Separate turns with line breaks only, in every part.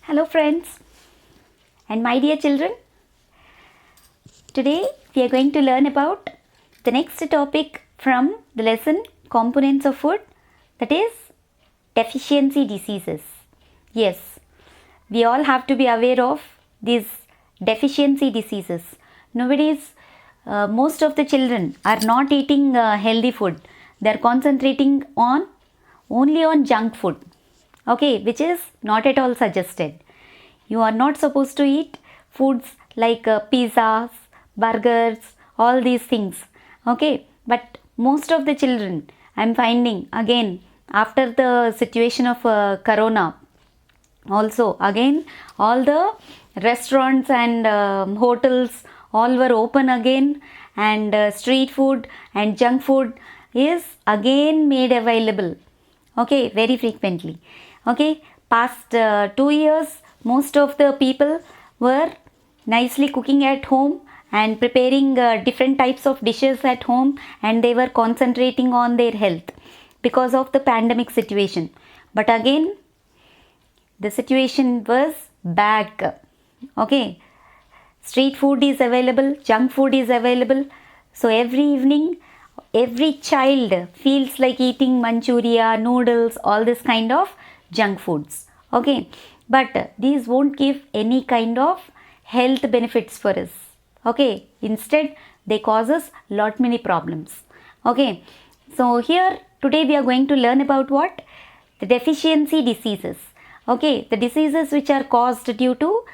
Hello friends and my dear children. Today we are going to learn about the next topic from the lesson components of food, that is deficiency diseases. Yes, we all have to be aware of these deficiency diseases. Nowadays most of the children are not eating healthy food. They are concentrating only on junk food. Okay, which is not at all suggested. You are not supposed to eat foods like pizzas, burgers, all these things. Okay, but most of the children, I am finding again after the situation of corona, also again all the restaurants and hotels all were open again, and street food and junk food is again made available. Okay, very frequently. Okay, past 2 years most of the people were nicely cooking at home and preparing different types of dishes at home, and they were concentrating on their health because of the pandemic situation. But again the situation was back. Okay, street food is available, junk food is available, so every evening every child feels like eating Manchuria, noodles, all this kind of junk foods. Okay, but these won't give any kind of health benefits for us. Okay, instead they cause us lot many problems. Okay, so here today we are going to learn about what? The deficiency diseases. Okay, the diseases which are caused due to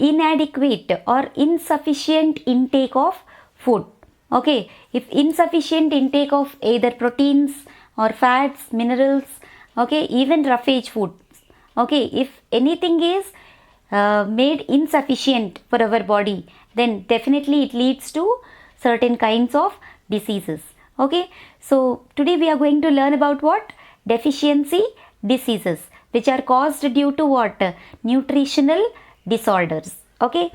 inadequate or insufficient intake of food. Okay, if insufficient intake of either proteins or fats, minerals, okay, even roughage foods. Okay, if anything is made insufficient for our body, then definitely it leads to certain kinds of diseases. Okay, so today we are going to learn about what? Deficiency diseases, which are caused due to what? Nutritional disorders. Okay,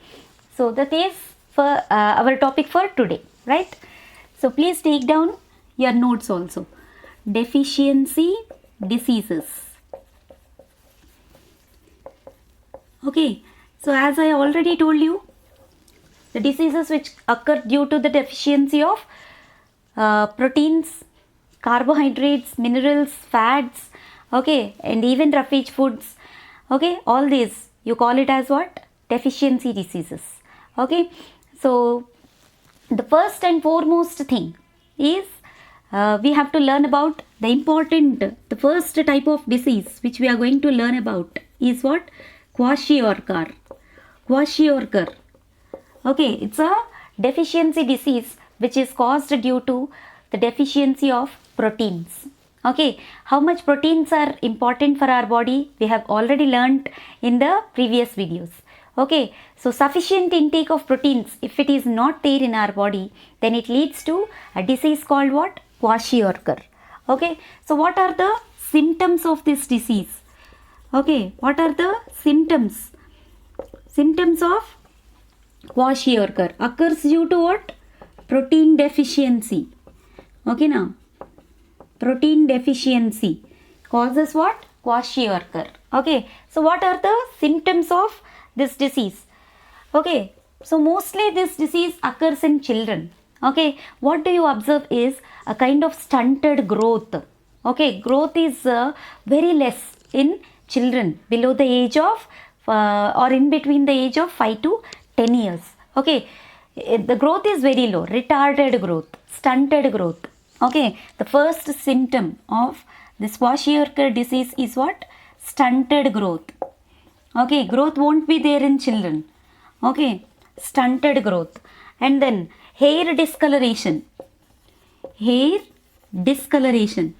so that is for our topic for today, right? So please take down your notes also. Deficiency diseases. Okay, so as I already told you, the diseases which occur due to the deficiency of proteins, carbohydrates, minerals, fats, okay, and even roughage foods. Okay, all these you call it as what? Deficiency diseases. Okay, so the first and foremost thing is we have to learn about the first type of disease which we are going to learn about is what? Kwashiorkor. Kwashiorkor. Okay, it's a deficiency disease which is caused due to the deficiency of proteins. Okay, how much proteins are important for our body? We have already learnt in the previous videos. Okay, so sufficient intake of proteins, if it is not there in our body, then it leads to a disease called what? Kwashiorkor. Okay, so what are the symptoms of this disease? Okay, what are the symptoms? Symptoms of Kwashiorkor occurs due to what? Protein deficiency. Okay, now protein deficiency causes what? Kwashiorkor. Okay, so what are the symptoms of this disease? Okay, so mostly this disease occurs in children. Okay, what do you observe is a kind of stunted growth. Okay, growth is very less in children below the age of or in between the age of 5 to 10 years. Okay, the growth is very low, retarded growth, stunted growth. Okay, the first symptom of this Kwashiorkor disease is what? Stunted growth. Okay, growth won't be there in children. Okay, stunted growth. And then hair discoloration. Hair discoloration.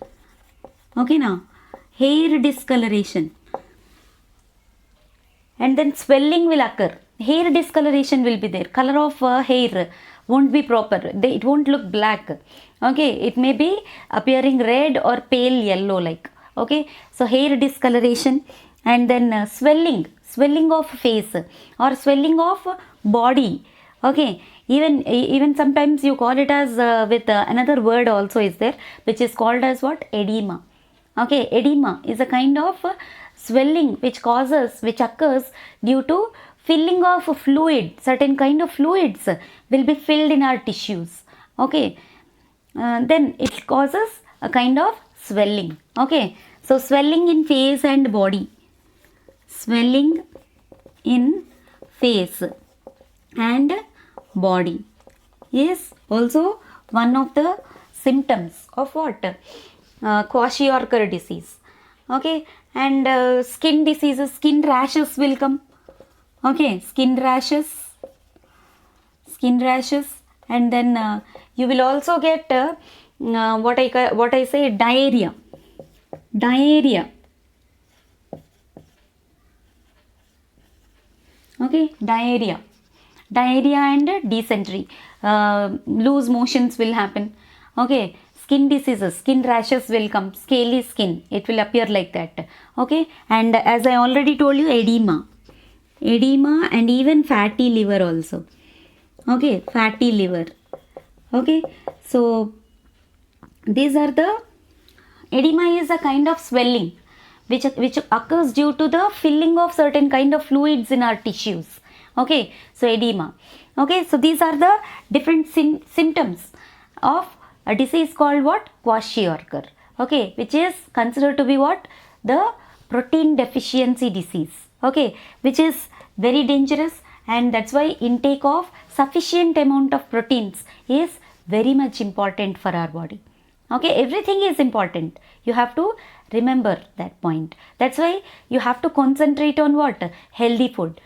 Okay, now hair discoloration. And then swelling will occur. Hair discoloration will be there. Color of hair won't be proper. It won't look black. Okay, it may be appearing red or pale yellow like. Okay, so hair discoloration, and then swelling of face or swelling of body. Okay, even sometimes you call it as with another word also is there, which is called as what? Edema. Okay, edema is a kind of swelling which occurs due to filling of fluid. Certain kind of fluids will be filled in our tissues. Okay, then it causes a kind of swelling. Okay, so swelling in face and body, swelling in face and body is also one of the symptoms of what? Kwashiorkor disease. Okay, and skin diseases, skin rashes will come. Okay, skin rashes, and then you will also get what I say, diarrhea. Okay, diarrhea and dysentery, loose motions will happen. Okay, skin diseases, skin rashes will come, scaly skin, it will appear like that. Okay, and as I already told you, edema and even fatty liver also. Okay, fatty liver. Okay, so these are the, edema is a kind of swelling which occurs due to the filling of certain kind of fluids in our tissues. Okay, so edema. Okay, so these are the different symptoms of a disease called what? Kwashiorkor. Okay, which is considered to be what? The protein deficiency disease. Okay, which is very dangerous, and that's why intake of sufficient amount of proteins is very much important for our body. Okay, everything is important. You have to remember that point. That's why you have to concentrate on what? Healthy food.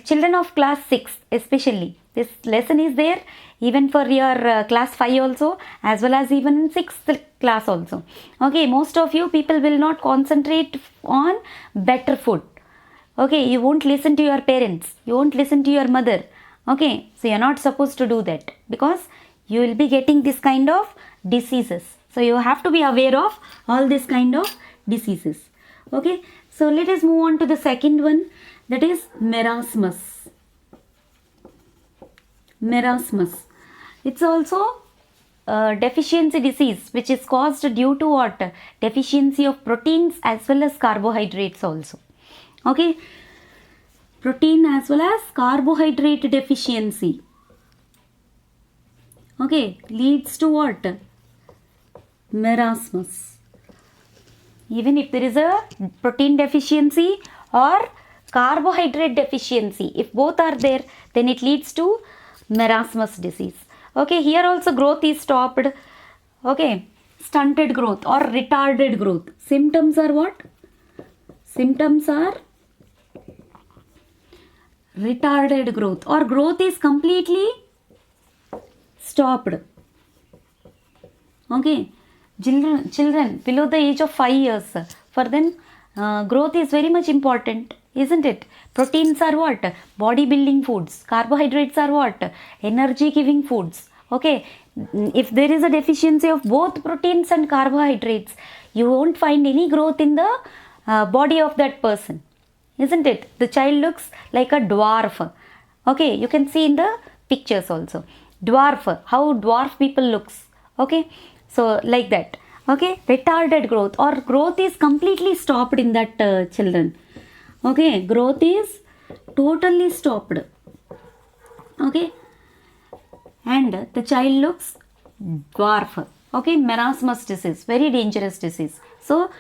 Children of class 6 especially, this lesson is there even for your class 5 also, as well as even in 6th class also. Okay, most of you people will not concentrate on better food. Okay, you won't listen to your parents, you won't listen to your mother. Okay, so you're not supposed to do that, because you will be getting this kind of diseases. So you have to be aware of all this kind of diseases. Okay, so let us move on to the second one, that is marasmus. It's also a deficiency disease which is caused due to what? Deficiency of proteins as well as carbohydrates also. Okay, protein as well as carbohydrate deficiency. Okay, leads to what? Marasmus. Even if there is a protein deficiency or carbohydrate deficiency, if both are there, then it leads to marasmus disease. Okay, here also growth is stopped. Okay, stunted growth or retarded growth. Symptoms are what? Symptoms are retarded growth, or growth is completely stopped. Okay, children below the age of 5 years, for them growth is very much important, isn't it? Proteins are what? Bodybuilding foods. Carbohydrates are what? Energy giving foods. Okay, if there is a deficiency of both proteins and carbohydrates, you won't find any growth in the body of that person, isn't it? The child looks like a dwarf. Okay, you can see in the pictures also. Dwarf, how dwarf people looks. Okay, so like that. Okay, retarded growth, or growth is completely stopped in that children. Okay, growth is totally stopped. Okay, and the child looks dwarf. Okay, marasmus disease, very dangerous disease. So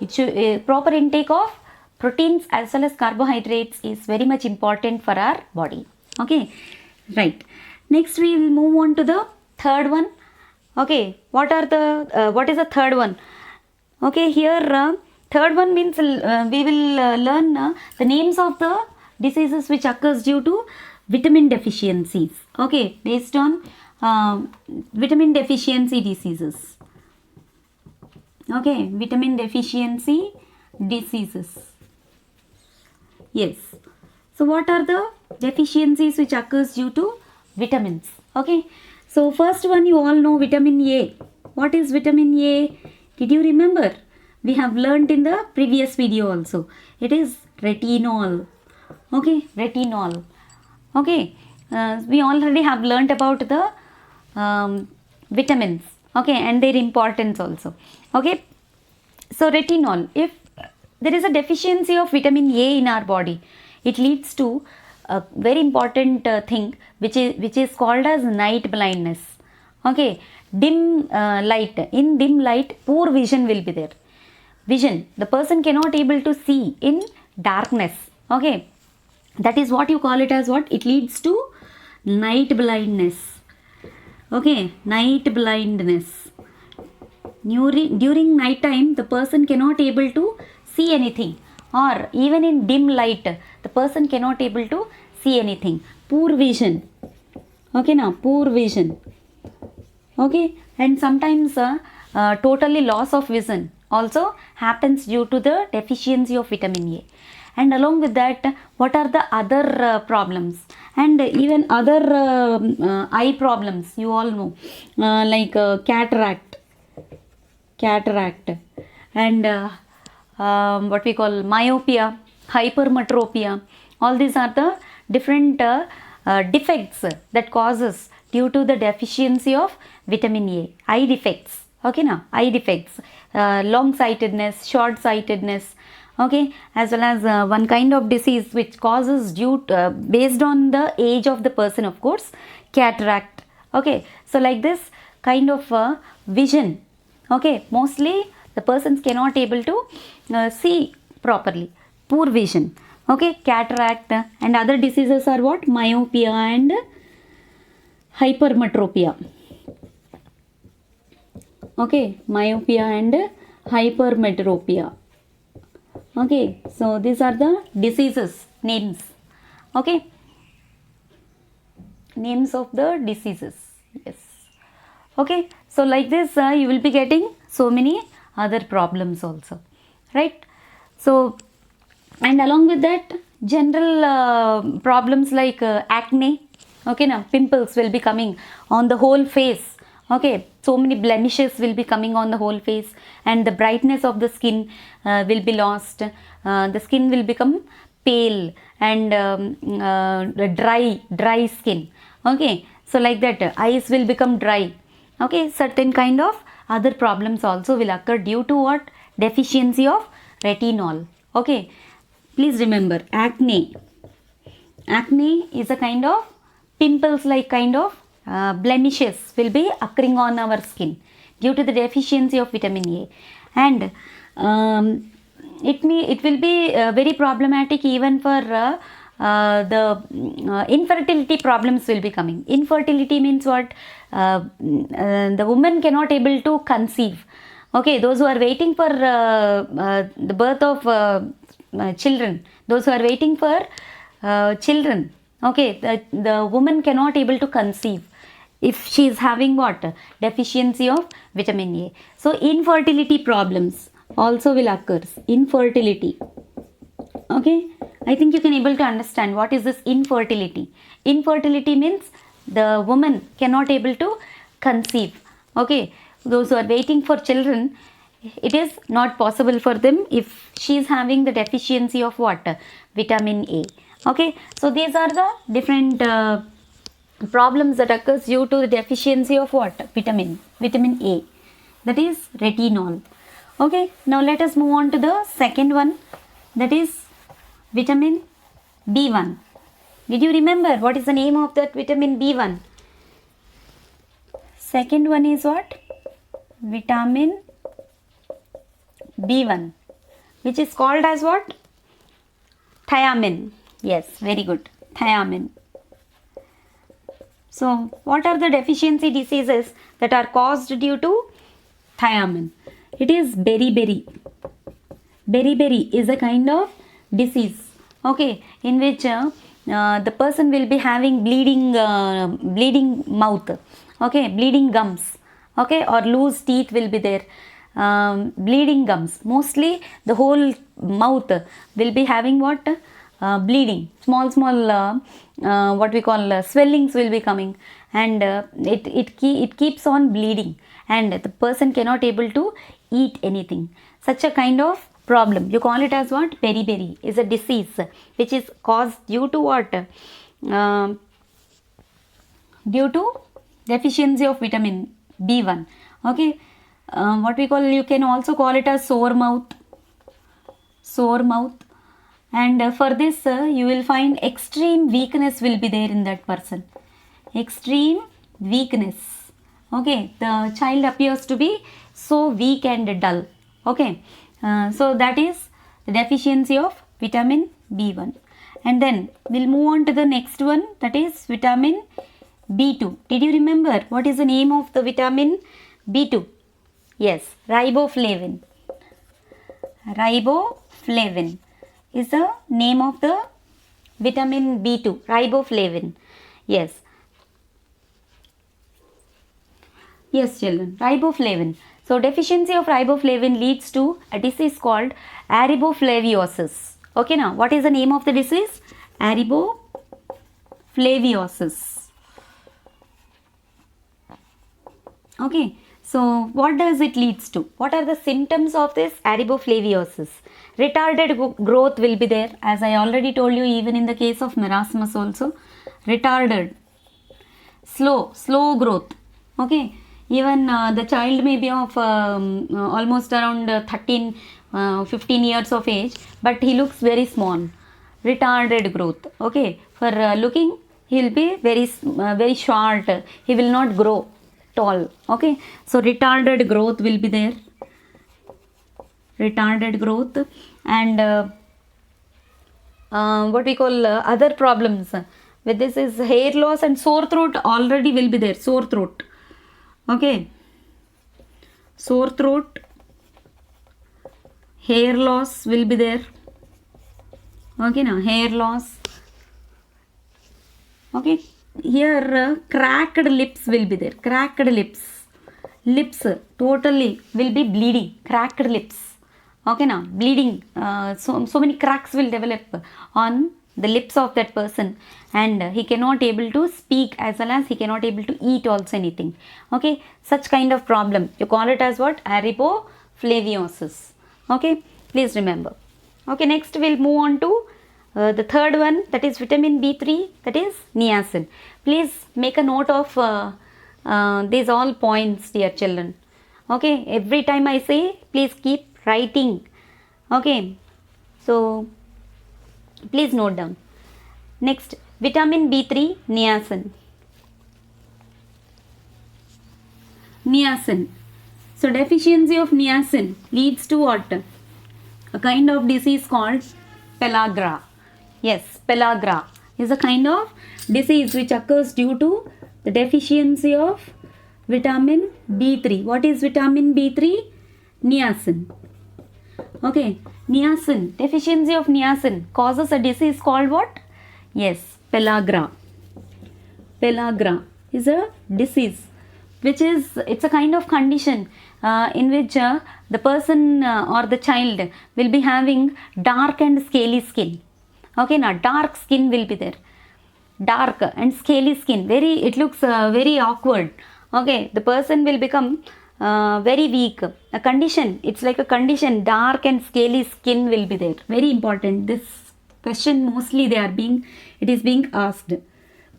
it should, proper intake of proteins as well as carbohydrates is very much important for our body. Okay, right. Next we will move on to the third one. Okay, what is the third one? Okay, here third one means we will learn the names of the diseases which occurs due to vitamin deficiencies. Okay, based on vitamin deficiency diseases. Okay, vitamin deficiency diseases. Yes. So what are the deficiencies which occurs due to vitamins? Okay. So first one, you all know vitamin A. What is vitamin A? Did you remember? We have learnt in the previous video also. It is retinol. Okay, retinol. Okay, we already have learnt about the vitamins. Okay, and their importance also. Okay, So retinol, if there is a deficiency of vitamin A in our body, it leads to a very important thing which is called as night blindness. Okay, dim light. In dim light, poor vision will be there. Vision, the person cannot able to see in darkness. Okay, that is what you call it as what? It leads to night blindness. Okay, night blindness. During night time, the person cannot able to see anything, or even in dim light, the person cannot able to see anything. Poor vision. Okay, now poor vision. Okay, and sometimes totally loss of vision also happens due to the deficiency of vitamin A. And along with that, what are the other problems? And even other eye problems, you all know, like cataract, and what we call myopia, hypermetropia. All these are the different defects that causes due to the deficiency of vitamin A. Eye defects. Okay, now eye defects, long sightedness, short sightedness. Okay, as well as one kind of disease which causes due based on the age of the person, of course, cataract. Okay, so like this kind of vision. Okay, mostly the persons cannot able to see properly. Poor vision. Okay, cataract and other diseases are what? Myopia and hypermetropia. Okay, myopia and hypermetropia. Okay, so these are the diseases names. Okay, names of the diseases. Yes. Okay, so like this you will be getting so many other problems also, right? So, and along with that, general problems like acne. Okay, now pimples will be coming on the whole face. Okay, so many blemishes will be coming on the whole face, and the brightness of the skin will be lost. The skin will become pale and dry skin. Okay, so like that, eyes will become dry. Okay, certain kind of other problems also will occur due to what? Deficiency of retinol. Okay, please remember, acne is a kind of pimples like kind of blemishes will be occurring on our skin due to the deficiency of vitamin A, and it will be very problematic even for the infertility problems will be coming. Infertility means what? The woman cannot able to conceive. Okay, those who are waiting for the birth of children, those who are waiting for children, okay, the woman cannot able to conceive if she is having what? Deficiency of vitamin A. So infertility problems also will occur. Infertility. Okay, I think you can able to understand what is this infertility. Infertility means the woman cannot able to conceive. Okay, those who are waiting for children, it is not possible for them if she is having the deficiency of what? Vitamin A. Okay, so these are the different problems that occurs due to the deficiency of what? Vitamin A, that is retinol. Okay, now let us move on to the second one, that is vitamin B1. Did you remember what is the name of that vitamin B1? Second one is what? Vitamin B1, which is called as what? Thiamine. Yes, very good. Thiamine. So, what are the deficiency diseases that are caused due to thiamine? It is beriberi. Beriberi is a kind of disease, okay, in which the person will be having bleeding mouth, okay, bleeding gums, okay, or loose teeth will be there. Bleeding gums, mostly the whole mouth will be having what? Bleeding, small what we call swellings will be coming, and it keeps on bleeding, and the person cannot able to eat anything. Such a kind of problem, you call it as what? Beriberi is a disease which is caused due to what? Due to deficiency of vitamin B1. Okay, what we call, you can also call it as sore mouth. And for this you will find extreme weakness will be there in that person. Extreme weakness. Okay, the child appears to be so weak and dull. Okay, so that is the deficiency of vitamin B1. And then we'll move on to the next one, that is vitamin B2. Did you remember what is the name of the vitamin B2? Yes, riboflavin. Riboflavin is the name of the vitamin B2, riboflavin. Yes. Yes, children, riboflavin. So, deficiency of riboflavin leads to a disease called araboflaviosis. Okay, now, what is the name of the disease? Araboflaviosis. Okay, so what does it leads to? What are the symptoms of this araboflaviosis? Retarded growth will be there, as I already told you, even in the case of marasmus also. Retarded, slow growth. Okay, even the child may be of almost around 15 years of age, but he looks very small. Retarded growth. Okay, for looking, he will be very short. He will not grow tall. Okay, so retarded growth will be there. Retarded growth. And what we call other problems with this is hair loss and sore throat already will be there. Sore throat. Okay, sore throat, hair loss will be there. Okay, now hair loss. Okay, here cracked lips will be there. Cracked lips totally will be bleeding. Cracked lips. Okay, now bleeding. So many cracks will develop on the lips of that person, and he cannot able to speak, as well as he cannot able to eat also anything. Okay, such kind of problem, you call it as what? Araboflaviosis. Okay, please remember. Okay, next we'll move on to the third one, that is vitamin B3, that is niacin. Please make a note of these all points, dear children. Okay, every time I say, please keep writing. Okay, so please note down. Next, vitamin B3, niacin. Niacin. So, deficiency of niacin leads to what? A kind of disease called pellagra. Yes, pellagra is a kind of disease which occurs due to the deficiency of vitamin B3. What is vitamin B3? Niacin. Okay, niacin, deficiency of niacin causes a disease called what? Yes, pellagra. Pellagra is a disease which is, it's a kind of condition in which the person or the child will be having dark and scaly skin. Okay, now dark skin will be there. Dark and scaly skin, it looks very awkward. Okay, the person will become very weak. A condition, it's like a condition, dark and scaly skin will be there. Very important. This question mostly it is being asked.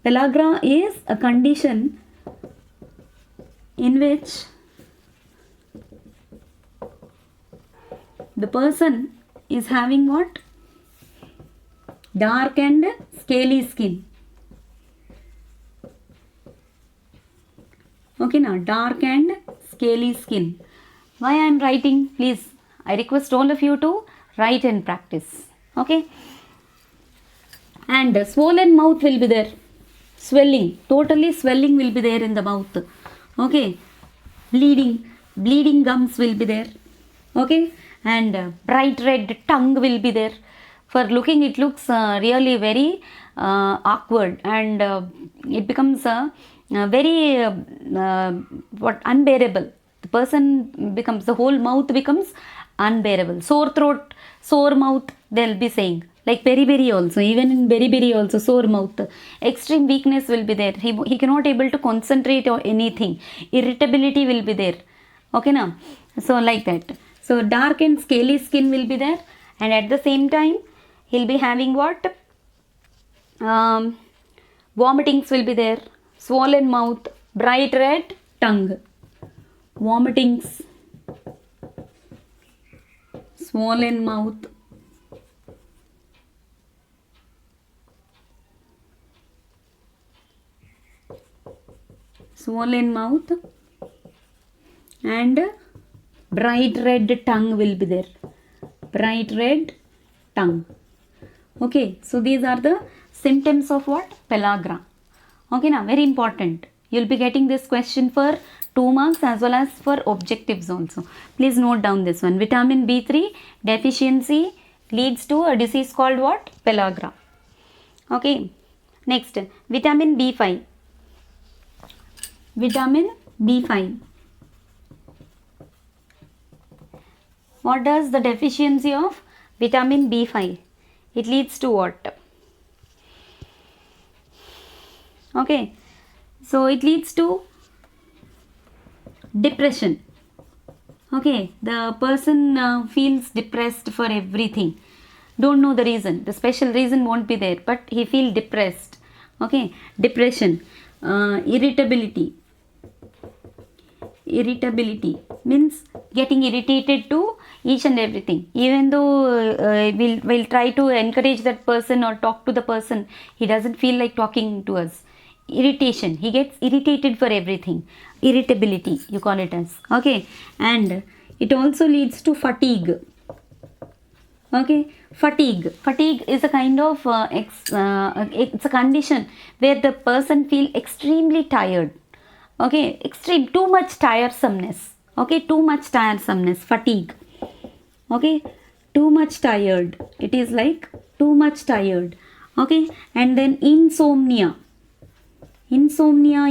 Pellagra is a condition in which the person is having what? Dark and scaly skin. Okay, now dark and scaly skin. Why I am writing? Please, I request all of you to write and practice. Okay. And swollen mouth will be there. Swelling, totally swelling will be there in the mouth. Okay. Bleeding gums will be there. Okay. And bright red tongue will be there. For looking, it looks really very awkward, and it becomes very unbearable. The person becomes, the whole mouth becomes unbearable. Sore throat, sore mouth, they'll be saying. Like beriberi also, even in beriberi also, sore mouth. Extreme weakness will be there. He cannot able to concentrate on anything. Irritability will be there. Okay, now. So, like that. So, dark and scaly skin will be there. And at the same time, he'll be having what? Vomitings will be there. Swollen mouth, bright red tongue. Vomitings, swollen mouth, and bright red tongue will be there. Bright red tongue. Okay, so these are the symptoms of what? Pellagra. Okay, now very important. You'll be getting this question for 2 marks as well as for objectives also. Please note down this one. Vitamin B3 deficiency leads to a disease called what? Pellagra. Okay, next vitamin B5. Vitamin B5. What does the deficiency of vitamin B5? It leads to what? Okay, so it leads to depression. Okay, the person feels depressed for everything. Don't know the reason. The special reason won't be there, but he feels depressed. Okay, depression, irritability. Irritability means getting irritated to each and everything. Even though we'll try to encourage that person or talk to the person, he doesn't feel like talking to us. Irritation, he gets irritated for everything. Irritability, you call it as. Okay, and it also leads to fatigue. Okay, fatigue is a kind of it's a condition where the person feel extremely tired. Okay, too much tiresomeness. Okay, too much tiresomeness, fatigue. Okay, too much tired. It is like too much tired. Okay, and then insomnia. Insomnia,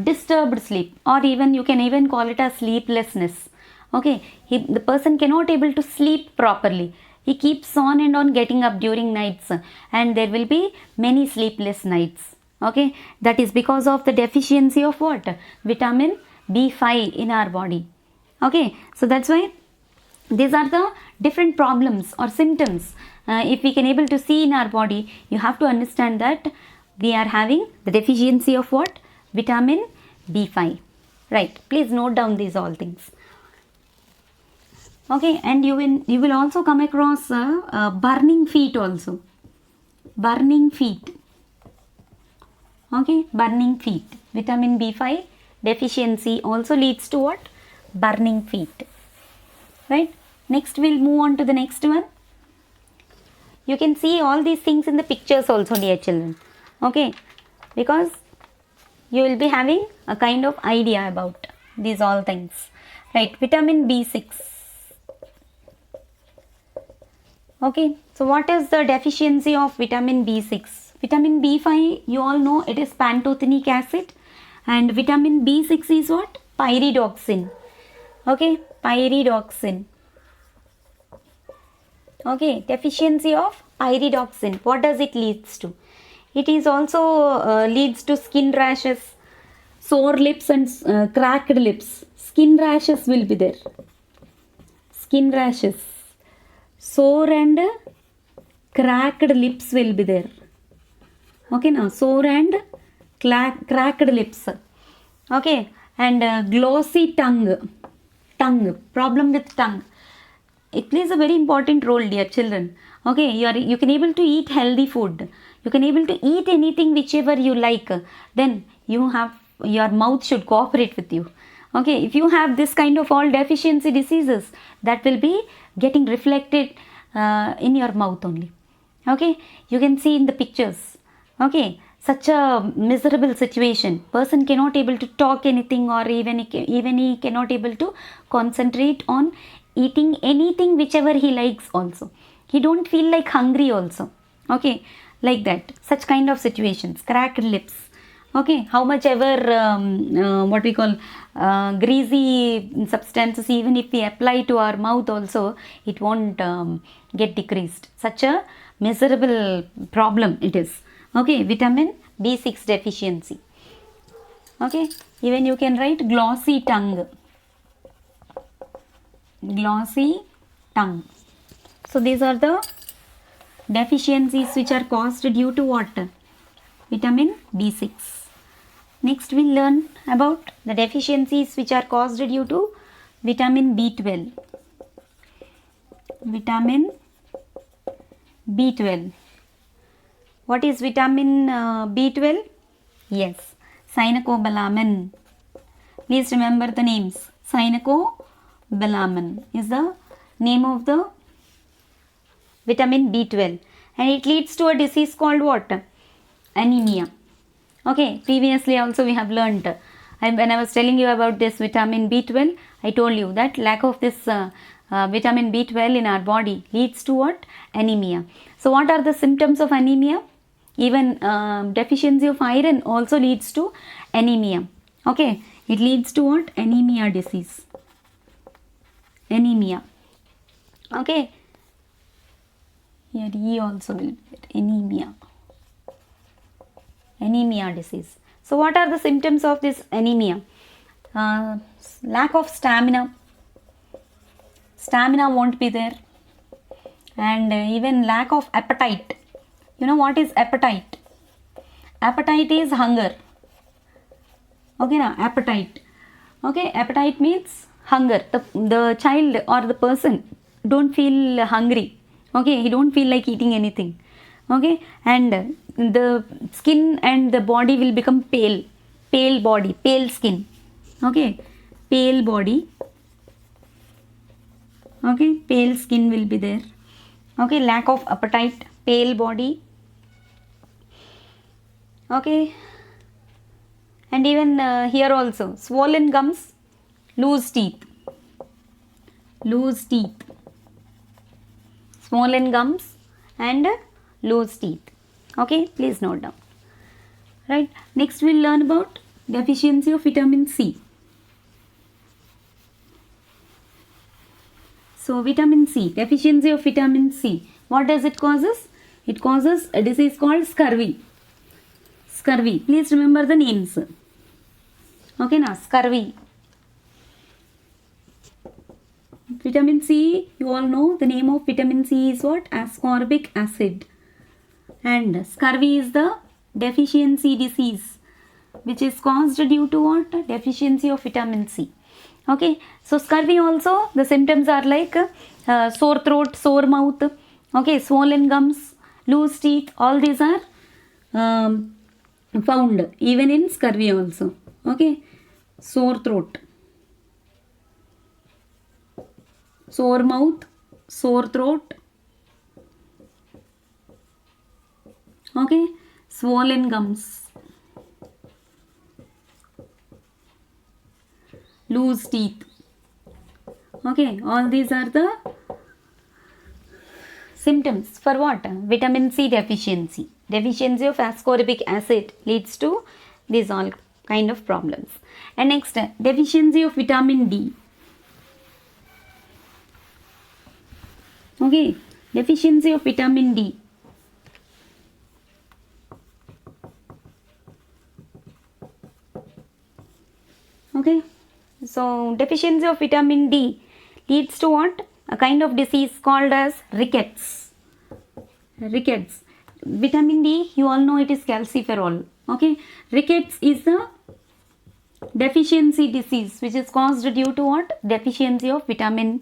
disturbed sleep, or even you can even call it as sleeplessness. Okay, the person cannot able to sleep properly. He keeps on and on getting up during nights, and there will be many sleepless nights. Okay, that is because of the deficiency of what? Vitamin B5 in our body. Okay, so that's why these are the different problems or symptoms. If we can able to see in our body, you have to understand that we are having the deficiency of what? Vitamin B5. Right, please note down these all things. Okay, and you will also come across burning feet also. Burning feet. Okay, burning feet. Vitamin B5 deficiency also leads to what? Burning feet. Right. Next we'll move on to the next one. You can see all these things in the pictures also, dear children. Okay, because you will be having a kind of idea about these all things. Right, vitamin B6. Okay, so what is the deficiency of vitamin B6? Vitamin B5, you all know it is pantothenic acid, and vitamin B6 is what? Pyridoxine. Okay, pyridoxine. Okay, deficiency of pyridoxine. What does it leads to? It is also leads to skin rashes, sore lips and cracked lips. Skin rashes will be there. Skin rashes. Sore and cracked lips will be there. Okay, now sore and cracked lips. Okay, and glossy tongue. Problem with tongue. It plays a very important role, dear children. Okay, you can able to eat healthy food. You can able to eat anything whichever you like. Then your mouth should cooperate with you. Okay, if you have this kind of all deficiency diseases, that will be getting reflected in your mouth only. Okay, you can see in the pictures. Okay, such a miserable situation. Person cannot able to talk anything, or even he cannot able to concentrate on eating anything whichever he likes also. He don't feel like hungry also. Okay, like that. Such kind of situations. Cracked lips. Okay, how much ever what we call greasy substances, even if we apply to our mouth also, it won't get decreased. Such a miserable problem it is. Okay, vitamin B6 deficiency. Okay, even you can write glossy tongue. Glossy tongue. So these are the deficiencies which are caused due to what? Vitamin B6. Next we'll learn about the deficiencies which are caused due to vitamin B12. vitamin B12. What is vitamin B12? Yes, cyanocobalamin. Please remember the names. Cyanocobalamin is the name of the vitamin B12, and it leads to a disease called what? Anemia. Okay, previously also we have learnt, and when I was telling you about this vitamin B12, I told you that lack of this vitamin B12 in our body leads to what? Anemia. So what are the symptoms of anemia? Even deficiency of iron also leads to anemia. Okay, it leads to what? Anemia disease. Anemia. Okay, here E also will be anemia. Anemia disease. So what are the symptoms of this anemia? Lack of stamina. Stamina won't be there, and even lack of appetite. You know what is appetite? Appetite is hunger. Okay, now appetite. Okay, appetite means hunger. The child or the person don't feel hungry. Okay, he don't feel like eating anything. Okay, and the skin and the body will become pale. Pale body, pale skin. Okay, pale body. Okay, pale skin will be there. Okay, lack of appetite, pale body. Okay, and even here also swollen gums, loose teeth. Loose teeth, swollen gums and loose teeth. Okay, please note down. Right, next we'll learn about deficiency of vitamin C. So vitamin C, deficiency of vitamin C, what does it causes? It causes a disease called scurvy. Scurvy, please remember the names. Okay, now scurvy. Vitamin C, you all know the name of vitamin C is what? Ascorbic acid. And scurvy is the deficiency disease which is caused due to what? Deficiency of vitamin C. Okay, so scurvy also, the symptoms are like sore throat, sore mouth, okay, swollen gums, loose teeth, all these are found even in scurvy also. Okay, sore throat, sore mouth, sore throat, okay, swollen gums, loose teeth. Okay, all these are the symptoms for what? Vitamin C deficiency. Deficiency of ascorbic acid leads to these all kind of problems. And next, deficiency of vitamin D. Okay, deficiency of vitamin D. Okay, so deficiency of vitamin D leads to what? A kind of disease called as rickets. Rickets. Vitamin D, you all know it is calciferol. Okay, rickets is the deficiency disease which is caused due to what? Deficiency of vitamin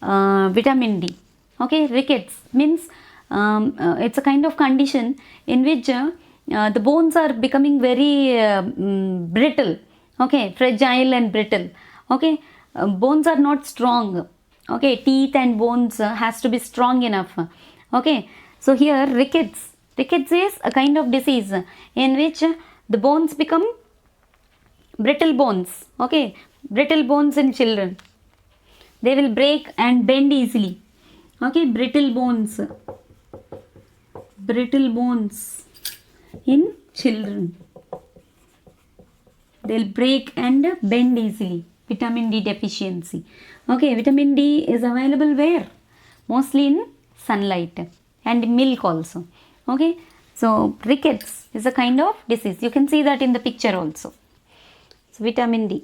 D. Okay, rickets means it's a kind of condition in which the bones are becoming very brittle. Okay, fragile and brittle. Okay, bones are not strong. Okay, teeth and bones has to be strong enough. Okay, so here rickets is a kind of disease in which the bones become brittle bones. Okay, brittle bones in children, they will break and bend easily. Okay, brittle bones in children, they'll break and bend easily. Vitamin D deficiency. Okay, vitamin D is available where? Mostly in sunlight and milk also. Okay, so rickets is a kind of disease. You can see that in the picture also. So vitamin D.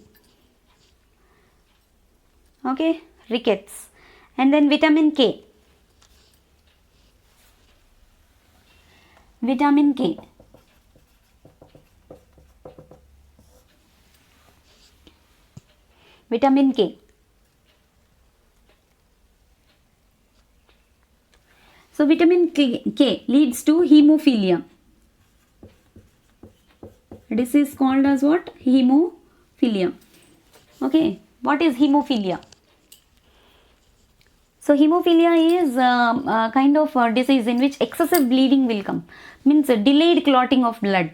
Okay, rickets. And then vitamin K. Vitamin K. Vitamin K. So vitamin K leads to hemophilia. This is called as what? Hemophilia. Okay, what is hemophilia? So hemophilia is a kind of disease in which excessive bleeding will come. Means delayed clotting of blood.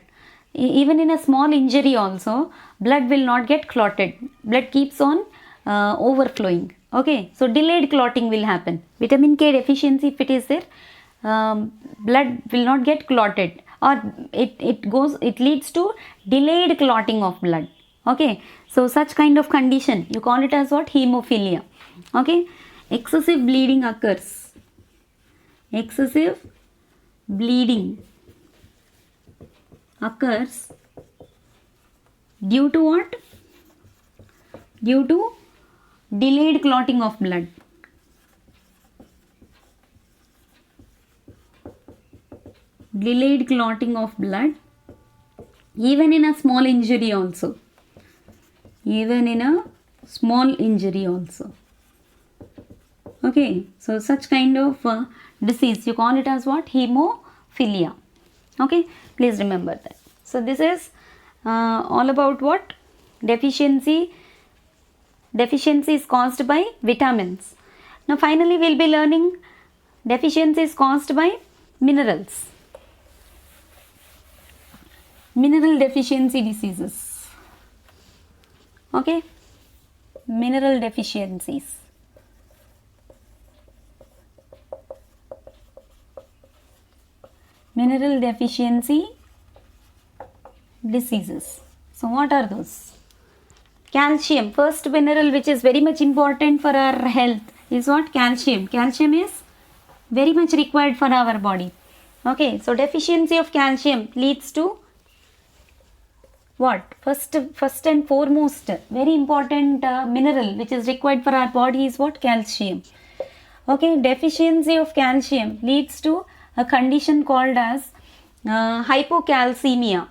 Even in a small injury also, blood will not get clotted. Blood keeps on overflowing. Okay, so delayed clotting will happen. Vitamin K deficiency, if it is there, blood will not get clotted, or it leads to delayed clotting of blood. Okay, so such kind of condition, you call it as what? Hemophilia. Okay, excessive bleeding occurs. Excessive bleeding occurs due to what? Due to delayed clotting of blood. Delayed clotting of blood, even in a small injury also. Even in a small injury also. Okay, so such kind of disease, you call it as what? Hemophilia. Okay, please remember that. So this is all about what? Deficiency. Deficiency is caused by vitamins. Now finally we will be learning deficiency is caused by minerals. Mineral deficiency diseases. Okay, mineral deficiencies. Mineral deficiency diseases. So what are those? Calcium, first mineral which is very much important for our health is what? Calcium. Calcium is very much required for our body. Okay, so deficiency of calcium leads to what? First and foremost, very important mineral which is required for our body is what? Calcium. Okay, deficiency of calcium leads to a condition called as hypocalcemia.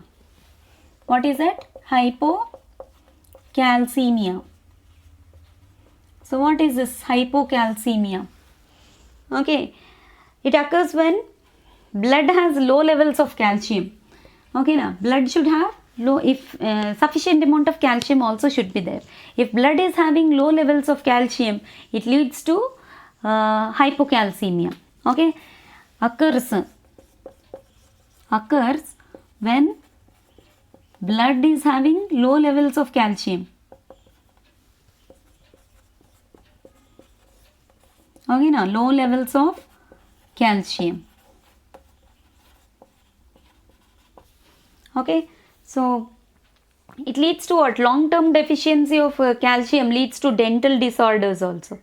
What is it? Hypocalcemia. So what is this hypocalcemia? Okay, it occurs when blood has low levels of calcium. Okay, now blood should have low, if sufficient amount of calcium also should be there. If blood is having low levels of calcium, it leads to hypocalcemia. Okay, occurs when blood is having low levels of calcium. Okay, now low levels of calcium. Okay, so it leads to what? Long term deficiency of calcium leads to dental disorders also.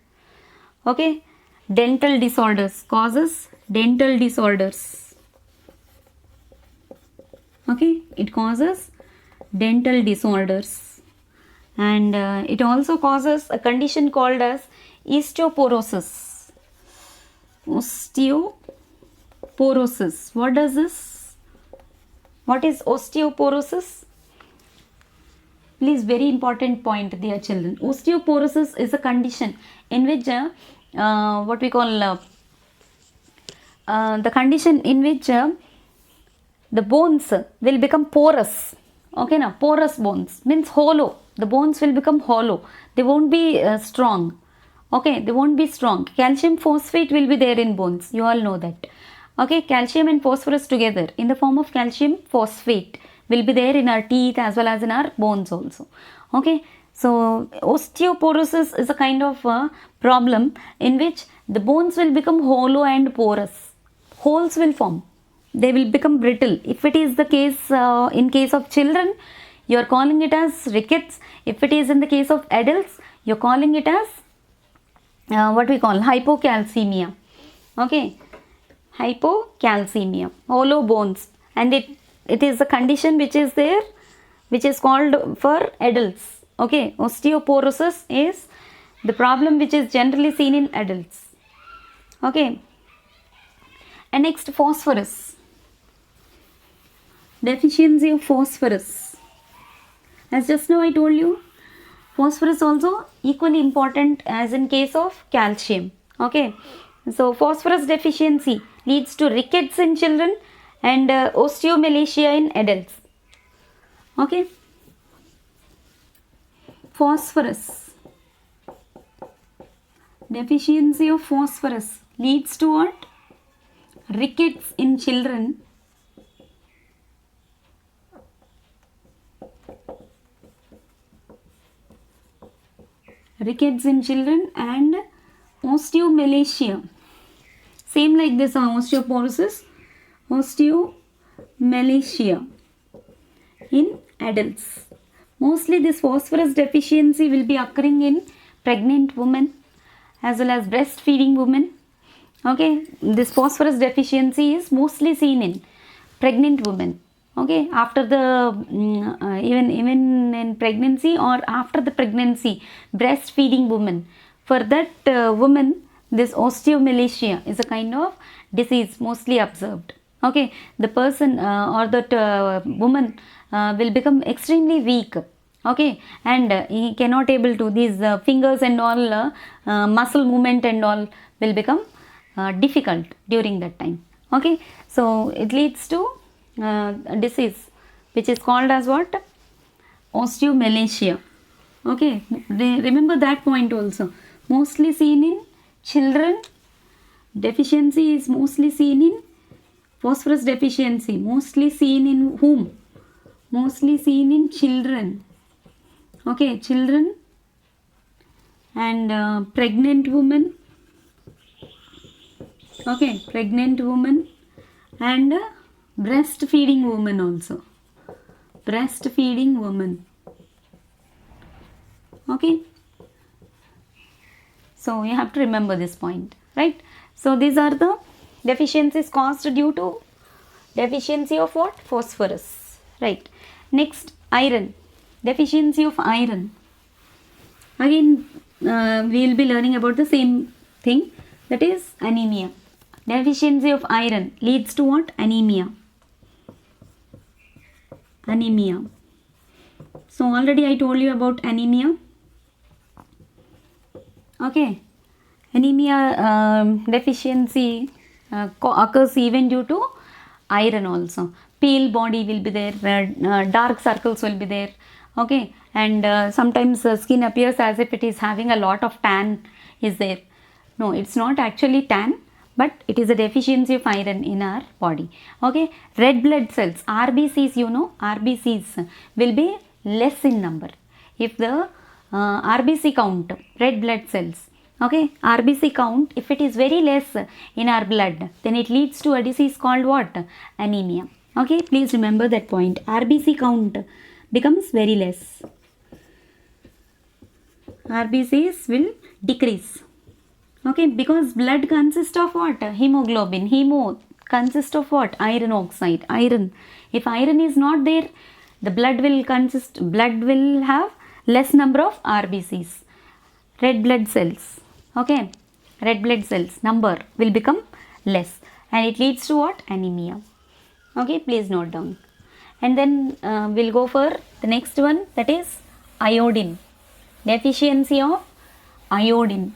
Okay, dental disorders, causes dental disorders. Okay, it causes dental disorders, and it also causes a condition called as osteoporosis. Osteoporosis. What does this? What is osteoporosis? Please, very important point, dear children. Osteoporosis is a condition in which what we call the condition in which the bones will become porous. Okay, now porous bones means hollow. The bones will become hollow. They won't be strong. Okay, they won't be strong. Calcium phosphate will be there in bones. You all know that. Okay, calcium and phosphorus together in the form of calcium phosphate will be there in our teeth as well as in our bones also. Okay, so osteoporosis is a kind of problem in which the bones will become hollow and porous. Holes will form. They will become brittle. If it is the case in case of children, you are calling it as rickets. If it is in the case of adults, you are calling it as what we call hypocalcemia. Okay, hypocalcemia, hollow bones, and it is a condition which is there, which is called for adults. Okay, osteoporosis is the problem which is generally seen in adults. Okay, and next, phosphorus. Deficiency of phosphorus. As just now I told you, phosphorus also equally important as in case of calcium. Okay, so phosphorus deficiency leads to rickets in children and osteomalacia in adults. Okay. Phosphorus. Deficiency of phosphorus leads to what? Rickets in children and osteomalacia. Same like this, osteoporosis, osteomalacia in adults. Mostly this phosphorus deficiency will be occurring in pregnant women as well as breastfeeding women. Okay, this phosphorus deficiency is mostly seen in pregnant women. Okay, after the even in pregnancy or after the pregnancy, breastfeeding women. For that woman, this osteomalacia is a kind of disease mostly observed. Okay, the person or that woman will become extremely weak. Okay, and he cannot able to, these fingers and all muscle movement and all will become difficult during that time. Okay, so it leads to disease which is called as what? Osteomalacia. Okay, remember that point also. Mostly seen in children. Deficiency is mostly seen in phosphorus deficiency. Mostly seen in whom? Mostly seen in children. Okay, children and pregnant women. Okay, pregnant woman and breastfeeding woman also. Breastfeeding woman. Okay. So you have to remember this point, right? So these are the deficiencies caused due to deficiency of what? Phosphorus, right? Next, iron. Deficiency of iron. Again, we will be learning about the same thing, that is anemia. Deficiency of iron leads to what? Anemia. Anemia. So already I told you about anemia. Okay. Anemia deficiency occurs even due to iron also. Pale body will be there, dark circles will be there. Okay, and sometimes skin appears as if it is having a lot of tan is there. No, it's not actually tan, but it is a deficiency of iron in our body. Okay, red blood cells, RBCs, you know, RBCs will be less in number. If the RBC count, red blood cells, okay, RBC count, if it is very less in our blood, then it leads to a disease called what? Anemia. Okay, please remember that point. RBC count becomes very less. RBCs will decrease. Okay, because blood consists of what? Hemoglobin. Hemo consists of what? Iron oxide. Iron. If iron is not there, the blood will have less number of RBCs. Red blood cells. Okay, red blood cells number will become less, and it leads to what? Anemia. Okay, please note down. And then we'll go for the next one, that is iodine. Deficiency of iodine.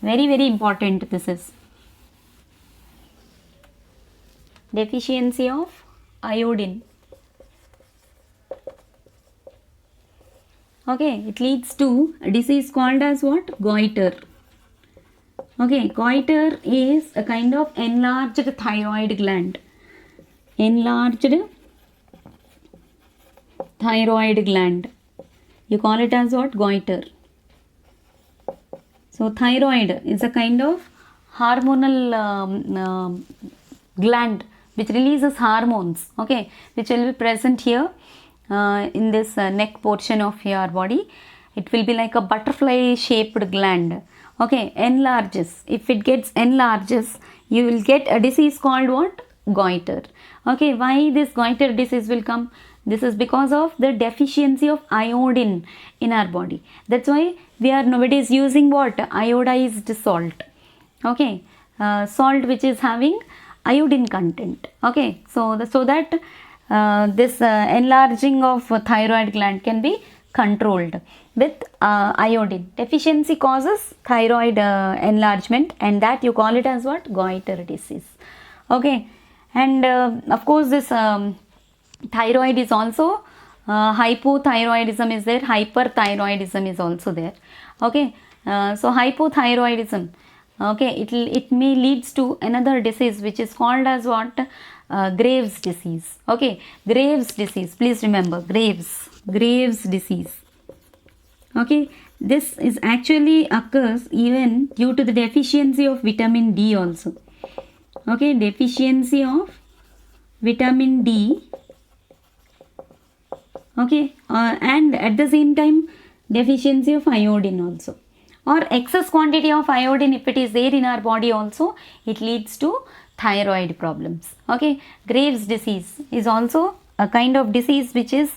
Very, very important this is. Deficiency of iodine. Okay, it leads to a disease called as what? Goiter. Okay, goiter is a kind of enlarged thyroid gland. Enlarged thyroid gland. You call it as what? Goiter. So thyroid is a kind of hormonal gland which releases hormones, okay, which will be present here in this neck portion of your body. It will be like a butterfly shaped gland. Okay, enlarges. If it gets enlarges, you will get a disease called what? Goiter. Okay, why this goiter disease will come? This is because of the deficiency of iodine in our body. That's why we are nowadays using what? Iodized salt. Okay, salt which is having iodine content. Okay, so that this enlarging of thyroid gland can be controlled with iodine. Deficiency causes thyroid enlargement, and that you call it as what? Goiter disease. Okay, and of course this thyroid is also hypothyroidism is there, hyperthyroidism is also there. Okay, so hypothyroidism, okay, it may leads to another disease which is called as what, Graves disease. Okay, Graves disease, please remember, Graves disease. Okay, this is actually occurs even due to the deficiency of vitamin D also. Okay, deficiency of vitamin D. Okay, and at the same time deficiency of iodine also, or excess quantity of iodine if it is there in our body also, it leads to thyroid problems. Okay, Graves disease is also a kind of disease which is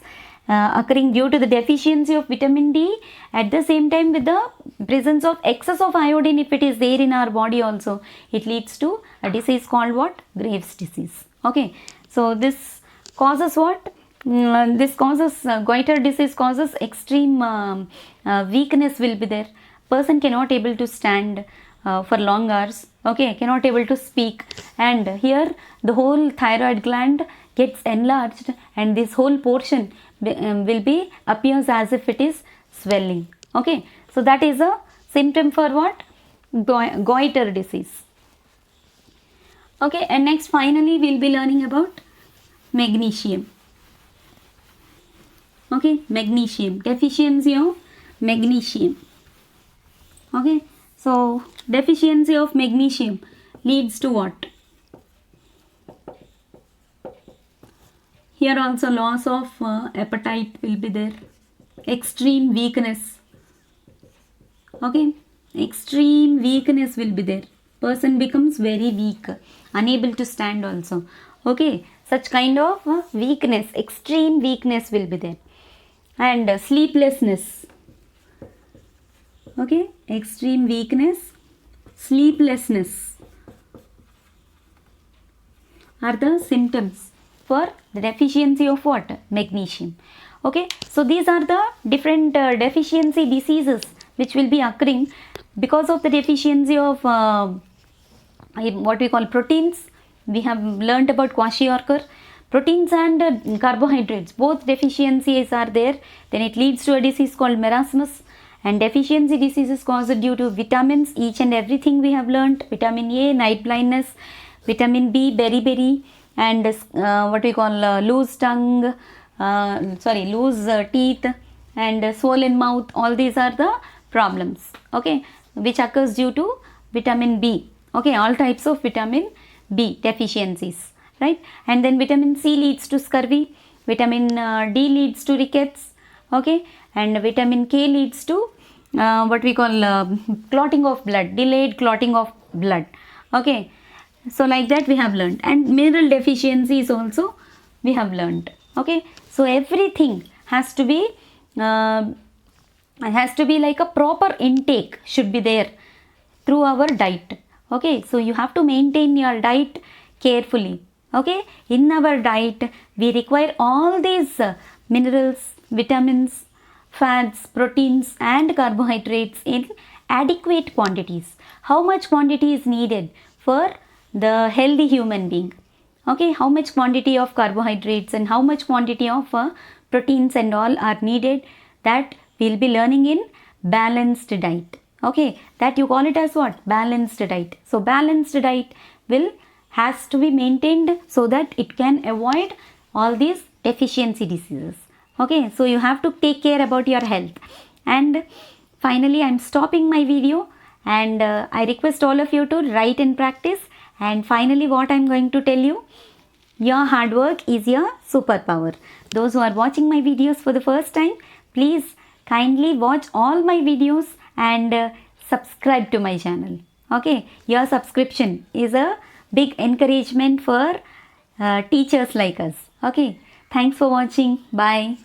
occurring due to the deficiency of vitamin D, at the same time with the presence of excess of iodine if it is there in our body also, it leads to a disease called what, Graves disease. Okay, so this causes what, this causes goiter disease causes extreme weakness will be there. Person cannot able to stand for long hours. Okay, cannot able to speak, and here the whole thyroid gland gets enlarged, and this whole portion will be appears as if it is swelling. Okay, so that is a symptom for what, goiter disease. Okay, and next finally we will be learning about magnesium. Okay, magnesium, deficiency of magnesium. Okay, so deficiency of magnesium leads to what? Here also loss of appetite will be there, extreme weakness. Okay, extreme weakness will be there. Person becomes very weak, unable to stand also. Okay, such kind of weakness, extreme weakness will be there. And sleeplessness. Okay, extreme weakness, sleeplessness are the symptoms for the deficiency of what, magnesium. Okay, so these are the different deficiency diseases which will be occurring because of the deficiency of what we call proteins. We have learnt about kwashiorkor. Proteins and carbohydrates, both deficiencies are there, then it leads to a disease called marasmus. And deficiency disease is caused due to vitamins, each and everything we have learnt. Vitamin A, night blindness, vitamin B, beriberi, and what we call loose tongue, loose teeth, and swollen mouth. All these are the problems, okay, which occurs due to vitamin B. Okay, all types of vitamin B deficiencies, right? And then vitamin C leads to scurvy, vitamin D leads to rickets, okay, and vitamin K leads to what we call clotting of blood, delayed clotting of blood. Okay, so like that we have learned. And mineral deficiencies also we have learned. Okay, so everything has to be like a proper intake should be there through our diet. Okay, so you have to maintain your diet carefully. Okay, in our diet we require all these minerals, vitamins, fats, proteins and carbohydrates in adequate quantities. How much quantity is needed for the healthy human being? Okay, how much quantity of carbohydrates and how much quantity of proteins and all are needed, that we will be learning in balanced diet. Okay, that you call it as what? Balanced diet. So balanced diet has to be maintained so that it can avoid all these deficiency diseases. Okay, so you have to take care about your health. And finally I am stopping my video, and I request all of you to write and practice. And finally what I am going to tell you, your hard work is your superpower. Those who are watching my videos for the first time, please kindly watch all my videos and subscribe to my channel. Okay, your subscription is a big encouragement for teachers like us. Okay, thanks for watching. Bye.